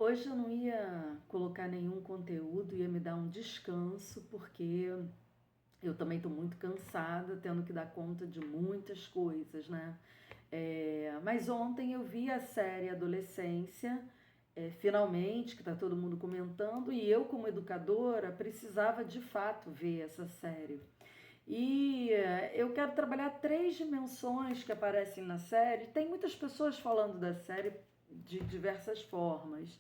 Hoje eu não ia colocar nenhum conteúdo, ia me dar um descanso, porque eu também estou muito cansada, tendo que dar conta de muitas coisas, né? Mas ontem eu vi a série Adolescência, finalmente, que está todo mundo comentando, e eu, como educadora, precisava de fato ver essa série. E eu quero trabalhar três dimensões que aparecem na série. Tem muitas pessoas falando da série de diversas formas,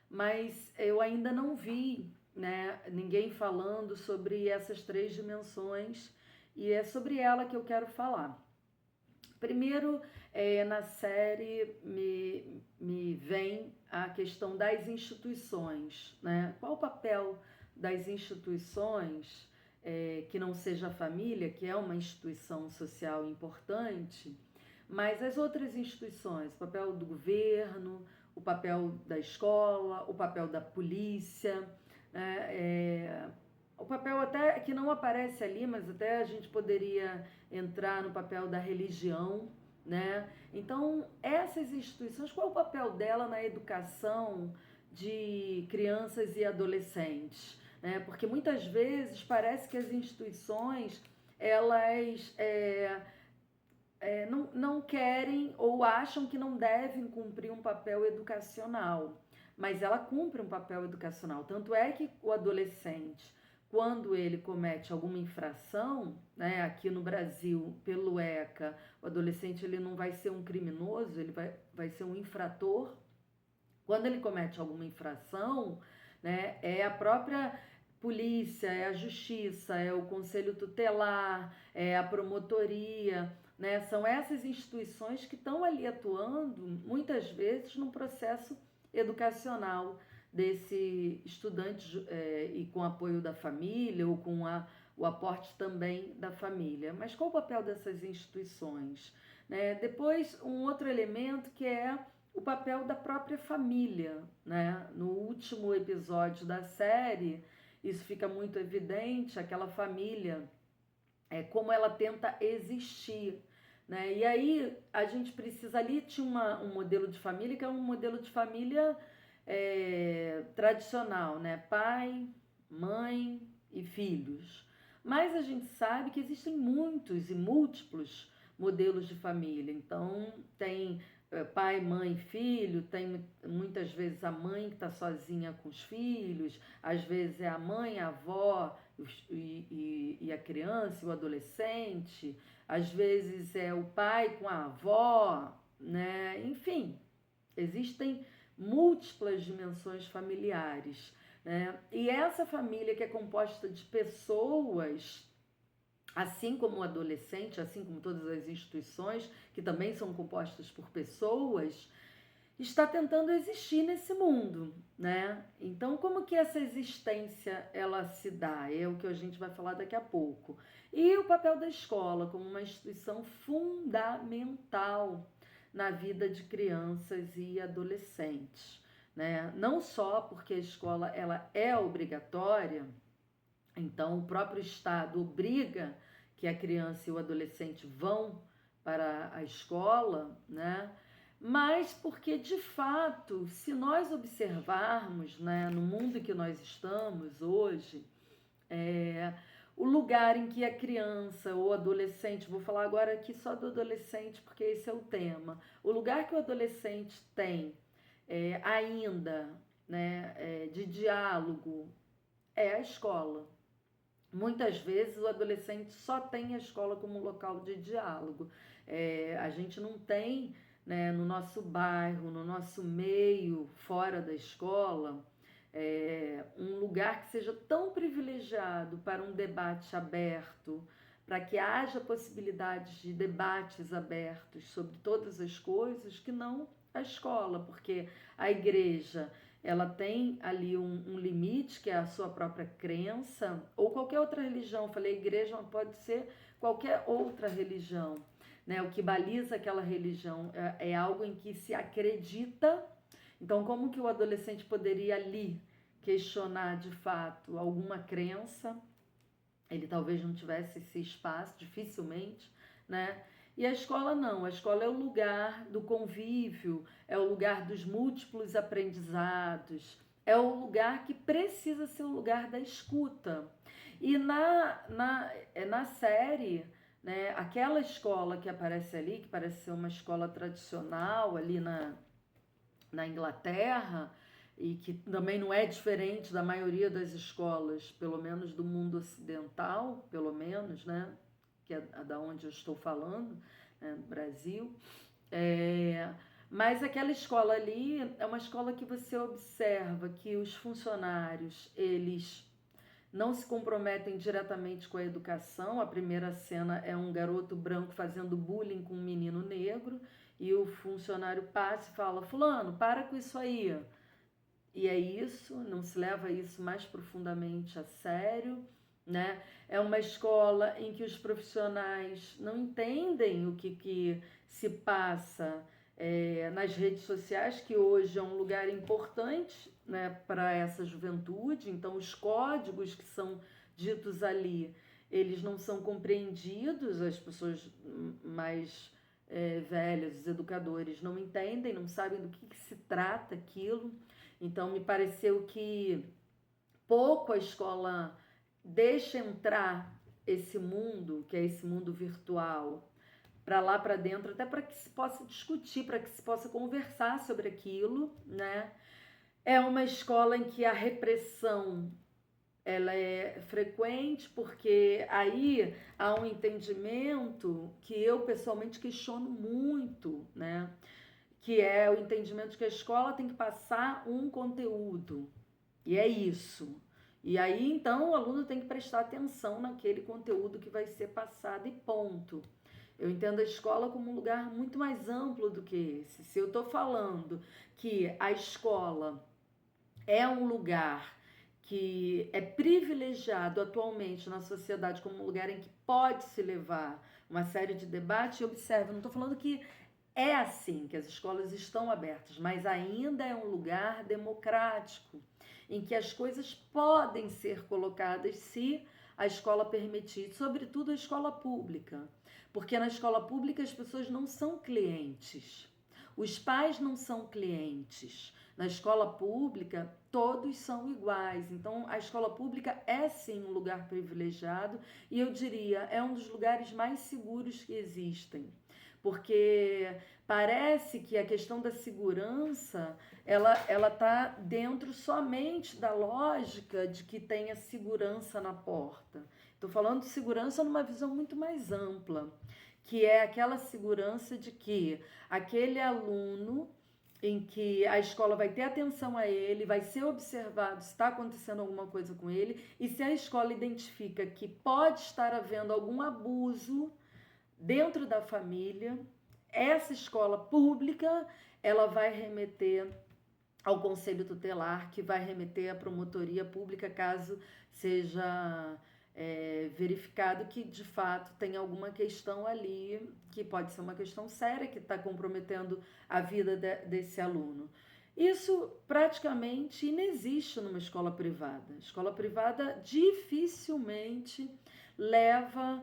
mas eu ainda não vi, né, ninguém falando sobre essas três dimensões e é sobre ela que eu quero falar. Primeiro, na série me vem a questão das instituições, né? Qual o papel das instituições, que não seja a família, que é uma instituição social importante, mas as outras instituições, o papel do governo, o papel da escola, o papel da polícia, né? O papel até que não aparece ali, mas até a gente poderia entrar no papel da religião, né? Então, essas instituições, qual é o papel dela na educação de crianças e adolescentes? Né? Porque muitas vezes parece que as instituições, elas não querem ou acham que não devem cumprir um papel educacional, mas ela cumpre um papel educacional. Tanto é que o adolescente, quando ele comete alguma infração, né, aqui no Brasil, pelo ECA, o adolescente ele não vai ser um criminoso, ele vai ser um infrator. Quando ele comete alguma infração, né, é a própria polícia, é a justiça, é o conselho tutelar, é a promotoria, né? São essas instituições que estão ali atuando, muitas vezes, no processo educacional desse estudante, e com apoio da família ou com o aporte também da família. Mas qual o papel dessas instituições? Né? Depois, um outro elemento que é o papel da própria família, né? No último episódio da série, isso fica muito evidente, aquela família, como ela tenta existir, né? E aí a gente precisa ali tinha um modelo de família que é um modelo de família tradicional, né? Pai, mãe e filhos. Mas a gente sabe que existem muitos e múltiplos modelos de família. Então tem pai, mãe, filho, tem muitas vezes a mãe que está sozinha com os filhos, às vezes é a mãe, a avó e a criança, e o adolescente, às vezes é o pai com a avó, né? Enfim, existem múltiplas dimensões familiares, né? E essa família que é composta de pessoas, assim como o adolescente, assim como todas as instituições, que também são compostas por pessoas, está tentando existir nesse mundo, né? Então, como que essa existência ela se dá? É o que a gente vai falar daqui a pouco. E o papel da escola como uma instituição fundamental na vida de crianças e adolescentes, né? Não só porque a escola ela é obrigatória, então o próprio Estado obriga que a criança e o adolescente vão para a escola, né? Mas porque de fato, se nós observarmos, né, no mundo que nós estamos hoje, o lugar em que a criança ou adolescente, vou falar agora aqui só do adolescente porque esse é o tema, o lugar que o adolescente tem ainda, né, de diálogo é a escola. Muitas vezes o adolescente só tem a escola como local de diálogo. A gente não tem, né, no nosso bairro, no nosso meio, fora da escola, um lugar que seja tão privilegiado para um debate aberto, para que haja possibilidades de debates abertos sobre todas as coisas, que não a escola, porque a igreja ela tem ali um limite, que é a sua própria crença, ou qualquer outra religião. Eu falei igreja, mas pode ser qualquer outra religião, né? O que baliza aquela religião é algo em que se acredita. Então, como que o adolescente poderia ali questionar de fato alguma crença? Ele talvez não tivesse esse espaço, dificilmente, né? E a escola não, a escola é o lugar do convívio, é o lugar dos múltiplos aprendizados, é o lugar que precisa ser o lugar da escuta. E na série, né, aquela escola que aparece ali, que parece ser uma escola tradicional ali na Inglaterra, e que também não é diferente da maioria das escolas, pelo menos do mundo ocidental, pelo menos, né, que é da onde eu estou falando, né, no Brasil. É, mas aquela escola ali é uma escola que você observa que os funcionários, eles não se comprometem diretamente com a educação. A primeira cena é um garoto branco fazendo bullying com um menino negro, e o funcionário passa e fala: fulano, para com isso aí. E é isso, não se leva isso mais profundamente a sério, né? É uma escola em que os profissionais não entendem o que se passa nas redes sociais, que hoje é um lugar importante, né, para essa juventude. Então, os códigos que são ditos ali, eles não são compreendidos, as pessoas mais velhas, os educadores, não entendem, não sabem do que se trata aquilo. Então, me pareceu que pouco a escola deixa entrar esse mundo, que é esse mundo virtual, para lá para dentro, até para que se possa discutir, para que se possa conversar sobre aquilo, né? É uma escola em que a repressão ela é frequente, porque aí há um entendimento que eu pessoalmente questiono muito, né? Que é o entendimento de que a escola tem que passar um conteúdo, e é isso. E aí, então, o aluno tem que prestar atenção naquele conteúdo que vai ser passado e ponto. Eu entendo a escola como um lugar muito mais amplo do que esse. Se eu estou falando que a escola é um lugar que é privilegiado atualmente na sociedade como um lugar em que pode se levar uma série de debates, observe, não estou falando que é assim, que as escolas estão abertas, mas ainda é um lugar democrático, em que as coisas podem ser colocadas se a escola permitir, sobretudo a escola pública, porque na escola pública as pessoas não são clientes, os pais não são clientes. Na escola pública, todos são iguais. Então, a escola pública é sim um lugar privilegiado, e eu diria, é um dos lugares mais seguros que existem. Porque parece que a questão da segurança, ela está dentro somente da lógica de que tenha segurança na porta. Estou falando de segurança numa visão muito mais ampla, que é aquela segurança de que aquele aluno, em que a escola vai ter atenção a ele, vai ser observado se está acontecendo alguma coisa com ele, e se a escola identifica que pode estar havendo algum abuso dentro da família, essa escola pública, ela vai remeter ao conselho tutelar, que vai remeter à promotoria pública, caso seja verificado que de fato tem alguma questão ali, que pode ser uma questão séria, que está comprometendo a vida desse aluno. Isso praticamente inexiste numa escola privada. Escola privada dificilmente leva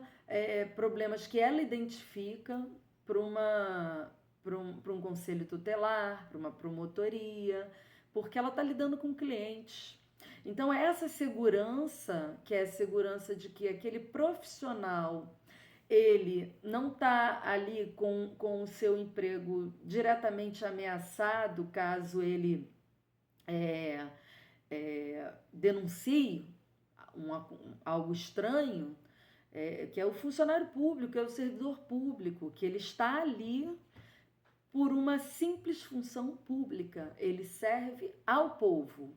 problemas que ela identifica para um conselho tutelar, para uma promotoria, porque ela está lidando com clientes. Então, essa segurança, que é a segurança de que aquele profissional, ele não está ali com o seu emprego diretamente ameaçado, caso ele denuncie algo estranho, que é o funcionário público, que é o servidor público, que ele está ali por uma simples função pública. Ele serve ao povo,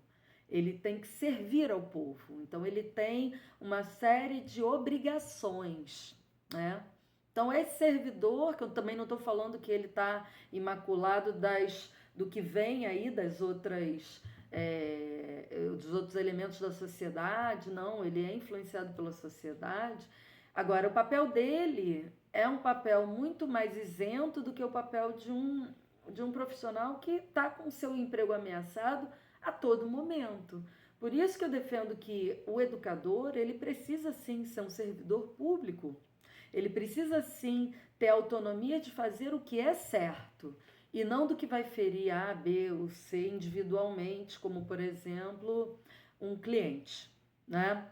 ele tem que servir ao povo, então ele tem uma série de obrigações, né? Então, esse servidor, que eu também não estou falando que ele está imaculado do que vem aí dos outros elementos da sociedade, não, ele é influenciado pela sociedade. Agora, o papel dele é um papel muito mais isento do que o papel de um profissional que está com o seu emprego ameaçado a todo momento. Por isso que eu defendo que o educador, ele precisa sim ser um servidor público. Ele precisa sim ter autonomia de fazer o que é certo e não do que vai ferir A, B ou C individualmente, como por exemplo um cliente, né?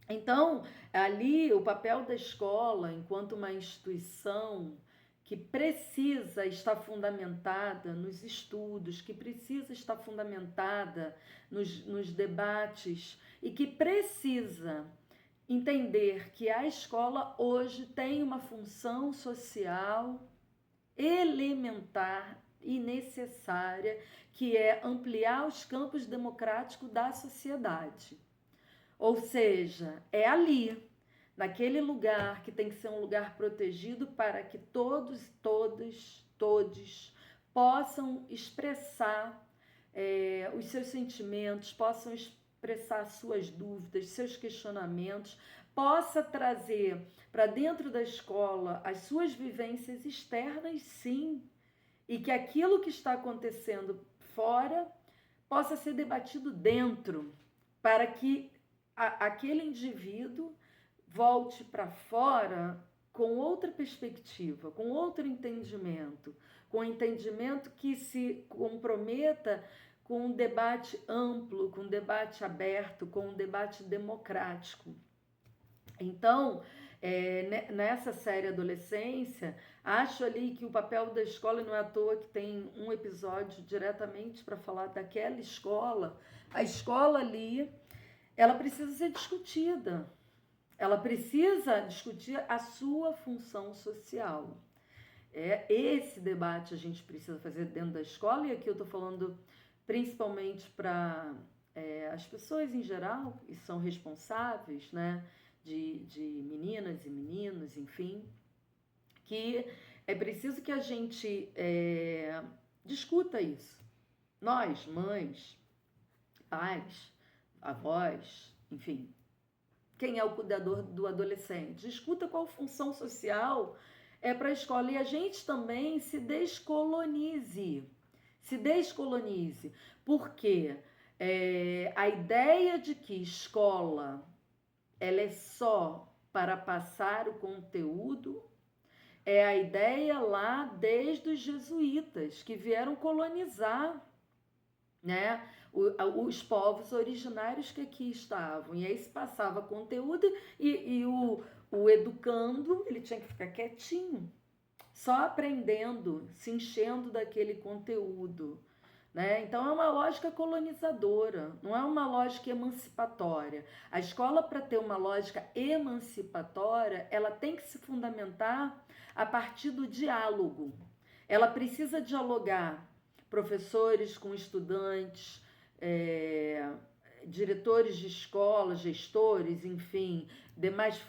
Então, ali o papel da escola, enquanto uma instituição que precisa estar fundamentada nos estudos, que precisa estar fundamentada nos debates e que precisa entender que a escola hoje tem uma função social elementar e necessária, que é ampliar os campos democráticos da sociedade. Ou seja, é ali, naquele lugar que tem que ser um lugar protegido para que todos, todos possam expressar os seus sentimentos, possam expressar suas dúvidas, seus questionamentos, possa trazer para dentro da escola as suas vivências externas, sim, e que aquilo que está acontecendo fora possa ser debatido dentro, para que aquele indivíduo volte para fora com outra perspectiva, com outro entendimento, com um entendimento que se comprometa com um debate amplo, com um debate aberto, com um debate democrático. Então, nessa série Adolescência, acho ali que o papel da escola, não é à toa que tem um episódio diretamente para falar daquela escola, a escola ali, ela precisa ser discutida, ela precisa discutir a sua função social. Esse debate a gente precisa fazer dentro da escola, e aqui eu estou falando principalmente para as pessoas em geral que são responsáveis, né, de meninas e meninos, enfim, que é preciso que a gente discuta isso. Nós, mães, pais, avós, enfim, quem é o cuidador do adolescente? Discuta qual função social para a escola, e a gente também se descolonize, porque a ideia de que escola ela é só para passar o conteúdo é a ideia lá desde os jesuítas, que vieram colonizar, né, os povos originários que aqui estavam. E aí se passava conteúdo e o educando, ele tinha que ficar quietinho, só aprendendo, se enchendo daquele conteúdo, né? Então é uma lógica colonizadora, não é uma lógica emancipatória. A escola, para ter uma lógica emancipatória, ela tem que se fundamentar a partir do diálogo. Ela precisa dialogar professores com estudantes, diretores de escola, gestores, enfim, demais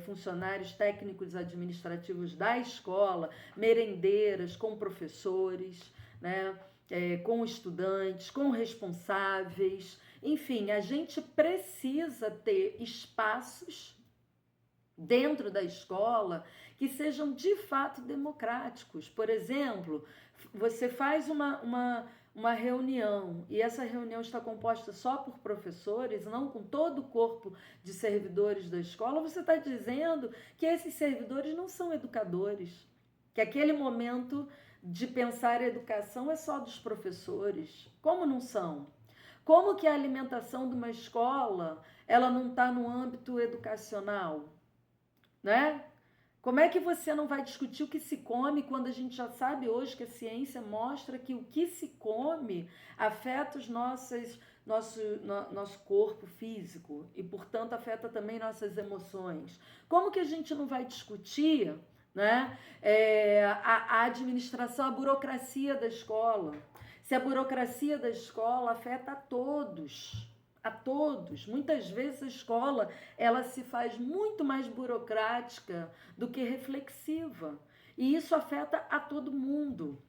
funcionários técnicos administrativos da escola, merendeiras, com professores, né? Com estudantes, com responsáveis, enfim, a gente precisa ter espaços dentro da escola que sejam de fato democráticos. Por exemplo, você faz uma reunião e essa reunião está composta só por professores, não com todo o corpo de servidores da escola, você está dizendo que esses servidores não são educadores, que aquele momento de pensar a educação é só dos professores. Como não são? Como que a alimentação de uma escola ela não está no âmbito educacional? Né? Como é que você não vai discutir o que se come quando a gente já sabe hoje que a ciência mostra que o que se come afeta nosso corpo físico e, portanto, afeta também nossas emoções? Como que a gente não vai discutir, né, a administração, a burocracia da escola? Se a burocracia da escola afeta a todos, muitas vezes a escola ela se faz muito mais burocrática do que reflexiva, e isso afeta a todo mundo.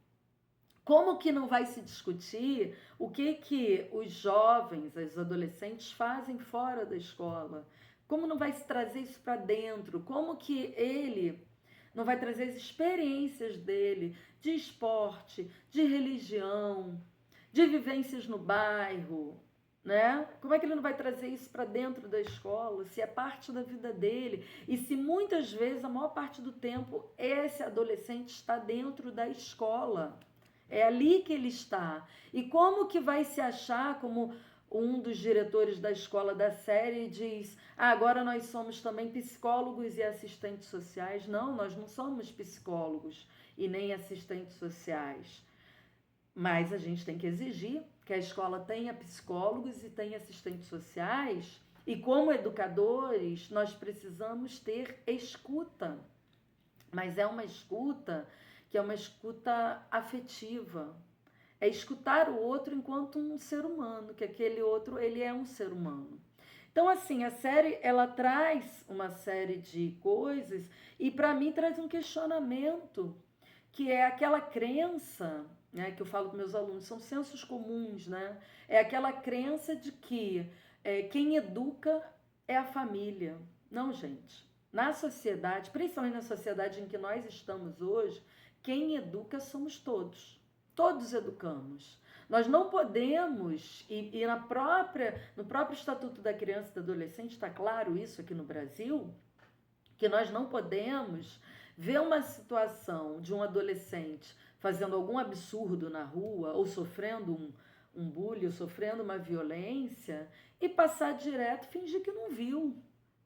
Como que não vai se discutir o que os jovens, os adolescentes fazem fora da escola? Como não vai se trazer isso para dentro? Como que ele não vai trazer as experiências dele de esporte, de religião, de vivências no bairro, né? Como é que ele não vai trazer isso para dentro da escola, se é parte da vida dele? E se muitas vezes, a maior parte do tempo, esse adolescente está dentro da escola. É ali que ele está. E como que vai se achar, como um dos diretores da escola da série diz, agora nós somos também psicólogos e assistentes sociais. Não, nós não somos psicólogos e nem assistentes sociais. Mas a gente tem que exigir que a escola tenha psicólogos e tenha assistentes sociais. E como educadores, nós precisamos ter escuta. Mas é uma escuta que é uma escuta afetiva. É escutar o outro enquanto um ser humano, que aquele outro, ele é um ser humano. Então, assim, a série, ela traz uma série de coisas e, para mim, traz um questionamento, que é aquela crença, né, que eu falo com meus alunos, são sensos comuns, né? É aquela crença de que quem educa é a família. Não, gente. Na sociedade, principalmente na sociedade em que nós estamos hoje, quem educa somos todos. Todos educamos. Nós não podemos, e no próprio Estatuto da Criança e do Adolescente, está claro isso aqui no Brasil, que nós não podemos ver uma situação de um adolescente fazendo algum absurdo na rua, ou sofrendo um bullying, ou sofrendo uma violência, e passar direto e fingir que não viu.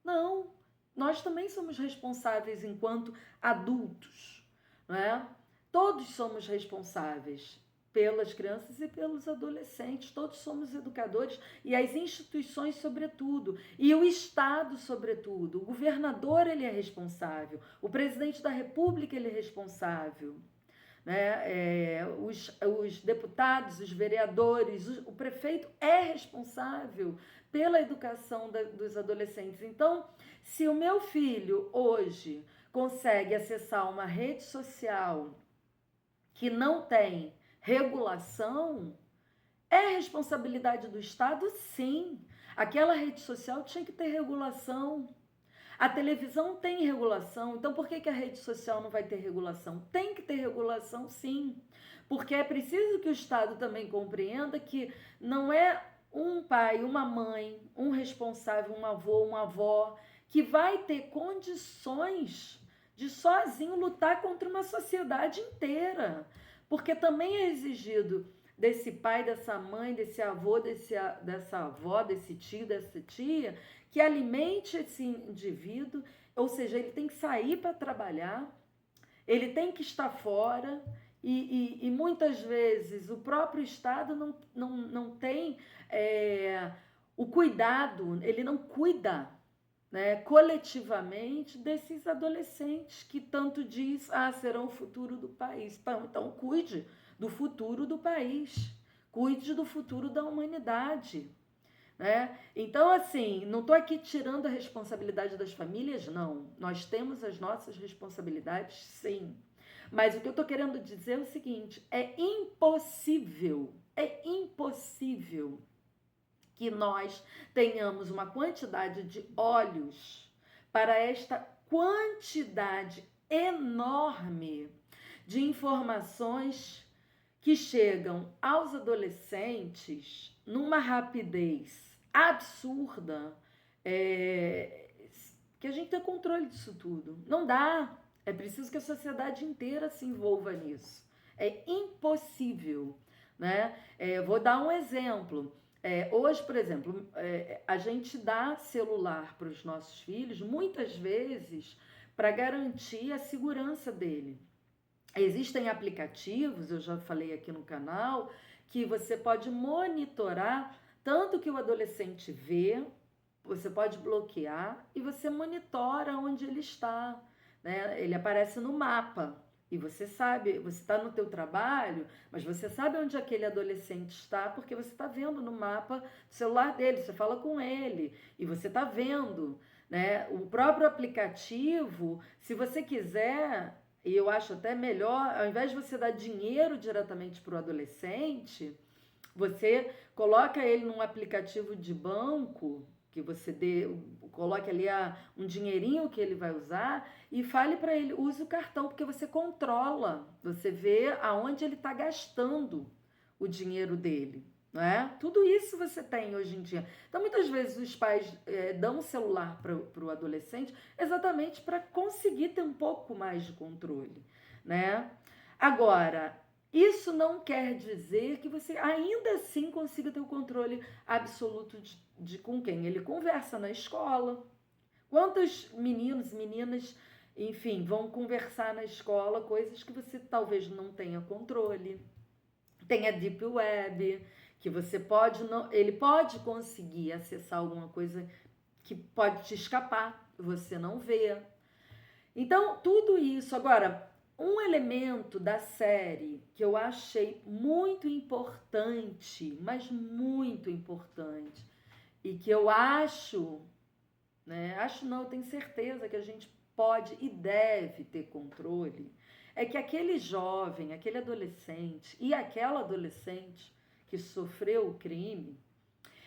Não, nós também somos responsáveis enquanto adultos, não é? Todos somos responsáveis pelas crianças e pelos adolescentes, todos somos educadores, e as instituições sobretudo, e o Estado sobretudo. O governador, ele é responsável, o presidente da República, ele é responsável, né? Os deputados, os vereadores, o prefeito é responsável pela educação dos adolescentes. Então, se o meu filho hoje consegue acessar uma rede social que não tem regulação, é responsabilidade do Estado, sim. Aquela rede social tinha que ter regulação. A televisão tem regulação, então por que a rede social não vai ter regulação? Tem que ter regulação, sim. Porque é preciso que o Estado também compreenda que não é um pai, uma mãe, um responsável, um avô, uma avó, que vai ter condições de sozinho lutar contra uma sociedade inteira. Porque também é exigido desse pai, dessa mãe, desse avô, dessa avó, desse tio, dessa tia, que alimente esse indivíduo, ou seja, ele tem que sair para trabalhar, ele tem que estar fora, e muitas vezes o próprio Estado não tem o cuidado, ele não cuida, né, coletivamente desses adolescentes que tanto diz, serão o futuro do país. Então, cuide do futuro do país, cuide do futuro da humanidade, né? Então, assim, não estou aqui tirando a responsabilidade das famílias, não. Nós temos as nossas responsabilidades, sim. Mas o que eu estou querendo dizer é o seguinte: é impossível que nós tenhamos uma quantidade de olhos para esta quantidade enorme de informações que chegam aos adolescentes numa rapidez absurda, que a gente tenha controle disso tudo. Não dá. É preciso que a sociedade inteira se envolva nisso. É impossível, né? Vou dar um exemplo. Hoje, por exemplo, a gente dá celular para os nossos filhos muitas vezes para garantir a segurança dele. Existem aplicativos, eu já falei aqui no canal, que você pode monitorar tanto que o adolescente vê, você pode bloquear e você monitora onde ele está, né? Ele aparece no mapa. E você sabe, você está no teu trabalho, mas você sabe onde aquele adolescente está, porque você está vendo no mapa do celular dele, você fala com ele, e você está vendo, né? O próprio aplicativo, se você quiser, e eu acho até melhor, ao invés de você dar dinheiro diretamente para o adolescente, você coloca ele num aplicativo de banco, que você coloque ali um dinheirinho que ele vai usar e fale para ele, use o cartão, porque você controla, você vê aonde ele está gastando o dinheiro dele, não é? Tudo isso você tem hoje em dia. Então, muitas vezes os pais dão um celular para o adolescente exatamente para conseguir ter um pouco mais de controle, né? Agora, isso não quer dizer que você ainda assim consiga ter o controle absoluto de com quem ele conversa na escola. Quantos meninos e meninas, enfim, vão conversar na escola coisas que você talvez não tenha controle. Tem a Deep Web, que você pode, não, ele pode conseguir acessar alguma coisa que pode te escapar, você não vê. Então, tudo isso. Agora, um elemento da série que eu achei muito importante, mas muito importante, e que eu acho, né? Acho não, eu tenho certeza que a gente pode e deve ter controle, é que aquele jovem, aquele adolescente e aquela adolescente que sofreu o crime,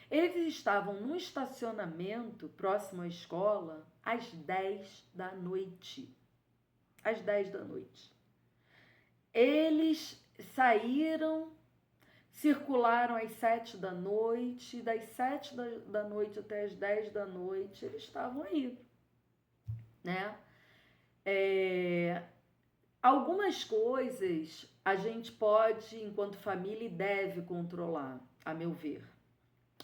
eles estavam num estacionamento próximo à escola às 10 da noite. Às 10 da noite. Eles saíram, circularam às 7 da noite, das 7 da noite até as 10 da noite, eles estavam aí, né? Algumas coisas a gente pode, enquanto família, e deve controlar, a meu ver.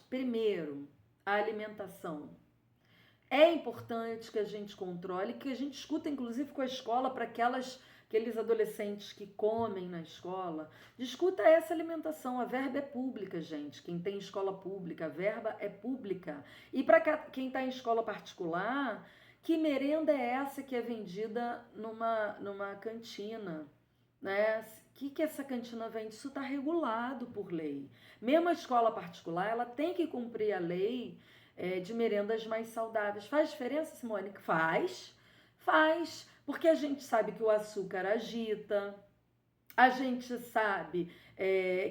Primeiro, a alimentação. É importante que a gente controle, que a gente escuta, inclusive, com a escola, para aqueles adolescentes que comem na escola, discuta essa alimentação. A verba é pública, gente. Quem tem escola pública, a verba é pública. E para quem está em escola particular, que merenda é essa que é vendida numa cantina? Né? O que essa cantina vende? Isso está regulado por lei. Mesmo a escola particular, ela tem que cumprir a lei de merendas mais saudáveis. Faz diferença, Simone? Faz, porque a gente sabe que o açúcar agita, a gente sabe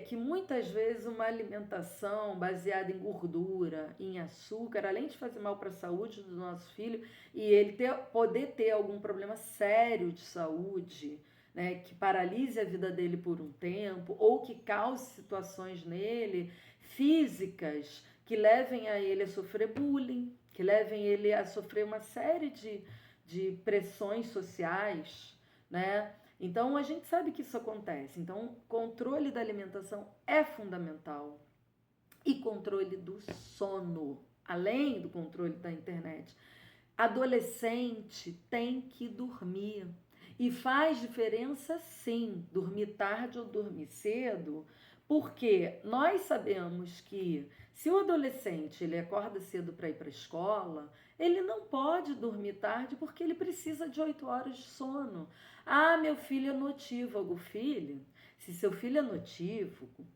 que muitas vezes uma alimentação baseada em gordura, em açúcar, além de fazer mal para a saúde do nosso filho e ele poder ter algum problema sério de saúde, né, que paralise a vida dele por um tempo ou que cause situações nele físicas que levem a ele a sofrer bullying, que levem ele a sofrer uma série de pressões sociais, né? Então, a gente sabe que isso acontece. Então, controle da alimentação é fundamental. E controle do sono, além do controle da internet. Adolescente tem que dormir. E faz diferença, sim, dormir tarde ou dormir cedo, porque nós sabemos que se o adolescente ele acorda cedo para ir para a escola, ele não pode dormir tarde porque ele precisa de 8 horas de sono. Ah, meu filho é notívago. Filho, se seu filho é notívago,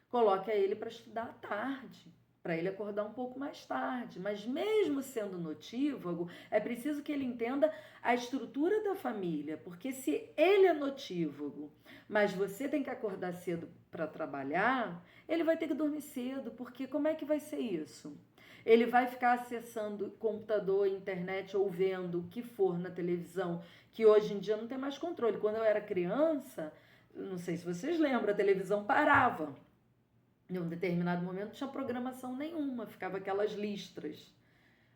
coloque ele para estudar à tarde, para ele acordar um pouco mais tarde. Mas mesmo sendo notívago, é preciso que ele entenda a estrutura da família, porque se ele é notívago, mas você tem que acordar cedo para trabalhar, ele vai ter que dormir cedo, porque como é que vai ser isso? Ele vai ficar acessando computador, internet ou vendo o que for na televisão, que hoje em dia não tem mais controle. Quando eu era criança, não sei se vocês lembram, a televisão parava. Em um determinado momento não tinha programação nenhuma, ficava aquelas listras.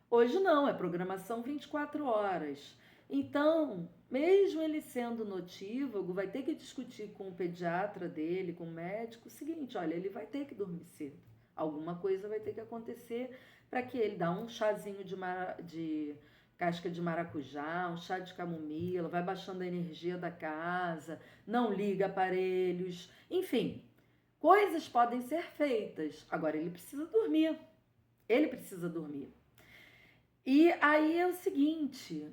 Hoje não, é programação 24 horas. Então, mesmo ele sendo notívago, vai ter que discutir com o pediatra dele, com o médico, o seguinte, olha, ele vai ter que dormir cedo. Alguma coisa vai ter que acontecer para que ele dê um chazinho de casca de maracujá, um chá de camomila, vai baixando a energia da casa, não liga aparelhos, enfim, coisas podem ser feitas. Agora, ele precisa dormir. Ele precisa dormir. E aí é o seguinte,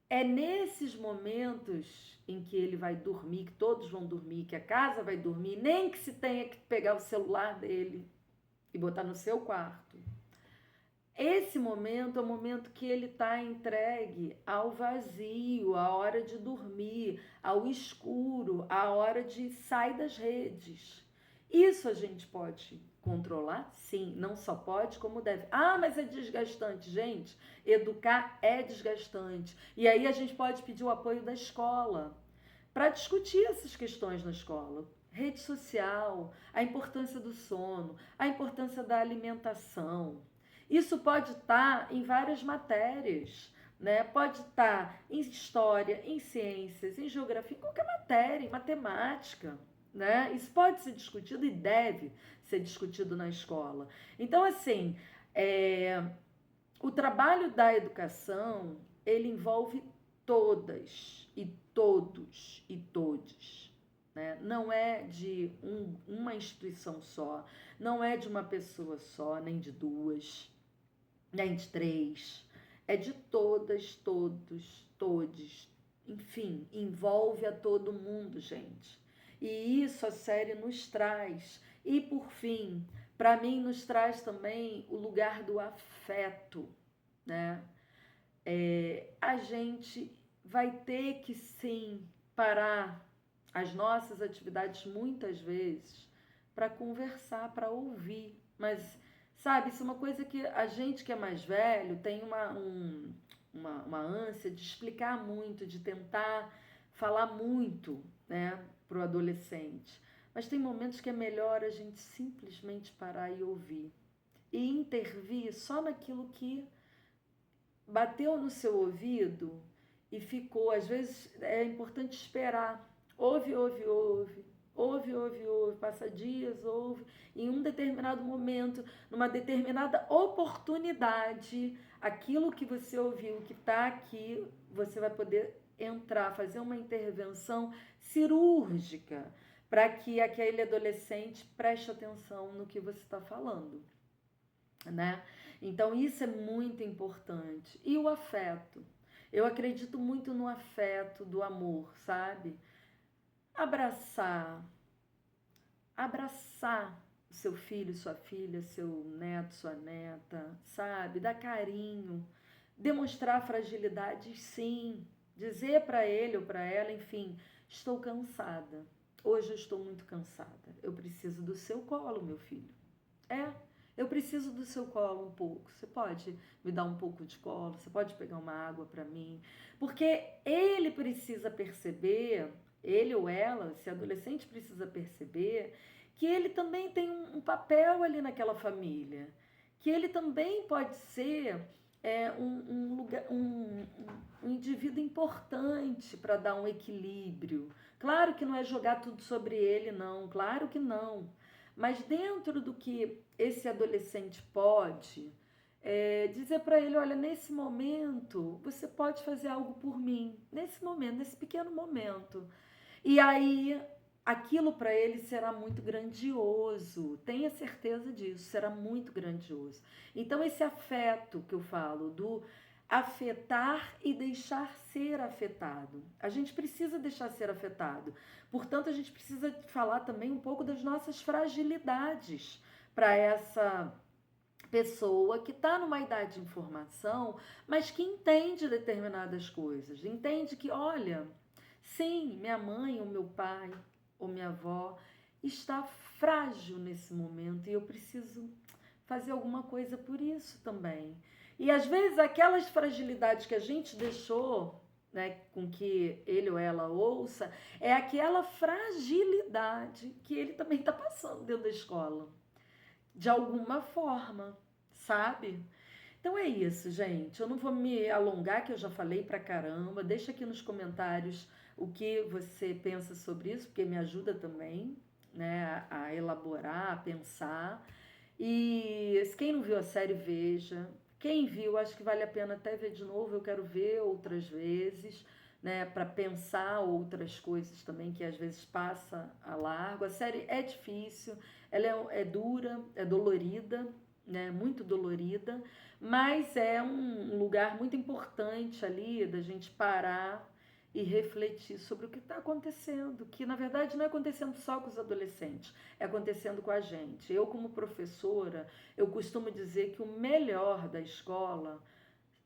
é nesses momentos em que ele vai dormir, que todos vão dormir, que a casa vai dormir, nem que se tenha que pegar o celular dele e botar no seu quarto. Esse momento é o momento que ele está entregue ao vazio, à hora de dormir, ao escuro, à hora de sair das redes. Isso a gente pode controlar? Sim, não só pode, como deve. Ah, mas é desgastante. Gente, educar é desgastante. E aí a gente pode pedir o apoio da escola para discutir essas questões na escola. rede social, a importância do sono, a importância da alimentação. Isso pode estar em várias matérias, né? Pode estar em história, em ciências, em geografia, em qualquer matéria, em matemática, né? Isso pode ser discutido e deve ser discutido na escola. Então, assim, o trabalho da educação, ele envolve todas e todos e todes, né? Não é de uma instituição só, não é de uma pessoa só, nem de duas, nem de três, é de todas, todos, todes, enfim, envolve a todo mundo, gente. E isso a série nos traz. E por fim, para mim, nos traz também o lugar do afeto, né? A gente vai ter que sim parar as nossas atividades muitas vezes para conversar, para ouvir. Mas, sabe, isso é uma coisa que a gente que é mais velho tem uma ânsia de explicar muito, de tentar falar muito, né, para o adolescente. Mas tem momentos que é melhor a gente simplesmente parar e ouvir. E intervir só naquilo que bateu no seu ouvido e ficou. Às vezes é importante esperar. Ouve, ouve, ouve. Ouve, ouve, ouve. Passa dias, ouve. Em um determinado momento, numa determinada oportunidade, aquilo que você ouviu, que está aqui, você vai poder entrar, fazer uma intervenção cirúrgica para que aquele adolescente preste atenção no que você está falando, né? Então isso é muito importante. E o afeto? Eu acredito muito no afeto do amor, sabe? Abraçar, abraçar o seu filho, sua filha, seu neto, sua neta, sabe? Dar carinho, demonstrar fragilidade, sim. Dizer para ele ou para ela, enfim, estou cansada. Hoje eu estou muito cansada. Eu preciso do seu colo, meu filho. Eu preciso do seu colo um pouco. Você pode me dar um pouco de colo? Você pode pegar uma água para mim? Porque ele precisa perceber, ele ou ela, esse adolescente precisa perceber que ele também tem um papel ali naquela família, que ele também pode ser um indivíduo importante para dar um equilíbrio. Claro que não é jogar tudo sobre ele, não. Claro que não. Mas dentro do que esse adolescente pode, dizer para ele, olha, nesse momento você pode fazer algo por mim, nesse momento, nesse pequeno momento. E aí aquilo para ele será muito grandioso, tenha certeza disso, será muito grandioso. Então esse afeto que eu falo, do afetar e deixar ser afetado. A gente precisa deixar ser afetado. Portanto, a gente precisa falar também um pouco das nossas fragilidades para essa pessoa que está numa idade de informação, mas que entende determinadas coisas. Entende que, olha, sim, minha mãe ou meu pai ou minha avó está frágil nesse momento e eu preciso fazer alguma coisa por isso também. E às vezes aquelas fragilidades que a gente deixou, né, com que ele ou ela ouça, é aquela fragilidade que ele também está passando dentro da escola, de alguma forma, sabe? Então é isso, gente. Eu não vou me alongar, que eu já falei pra caramba. Deixa aqui nos comentários o que você pensa sobre isso, porque me ajuda também, né, a elaborar, a pensar. E quem não viu a série, veja. Quem viu, acho que vale a pena até ver de novo. Eu quero ver outras vezes, né, para pensar outras coisas também que às vezes passa a largo. A série é difícil, ela é dura, é dolorida, né, muito dolorida, mas é um lugar muito importante ali da gente parar e refletir sobre o que está acontecendo, que na verdade não é acontecendo só com os adolescentes, é acontecendo com a gente. Eu, como professora, eu costumo dizer que o melhor da escola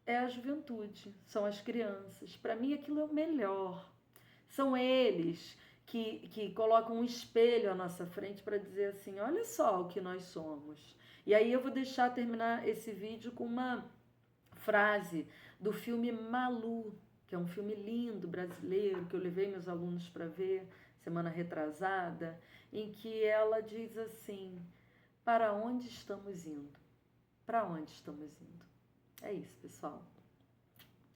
é a juventude, são as crianças. Para mim, aquilo é o melhor. São eles que colocam um espelho à nossa frente para dizer assim: olha só o que nós somos. E aí eu vou terminar esse vídeo com uma frase do filme Malu, que é um filme lindo brasileiro, que eu levei meus alunos para ver semana retrasada, em que ela diz assim: para onde estamos indo? Para onde estamos indo? É isso, pessoal.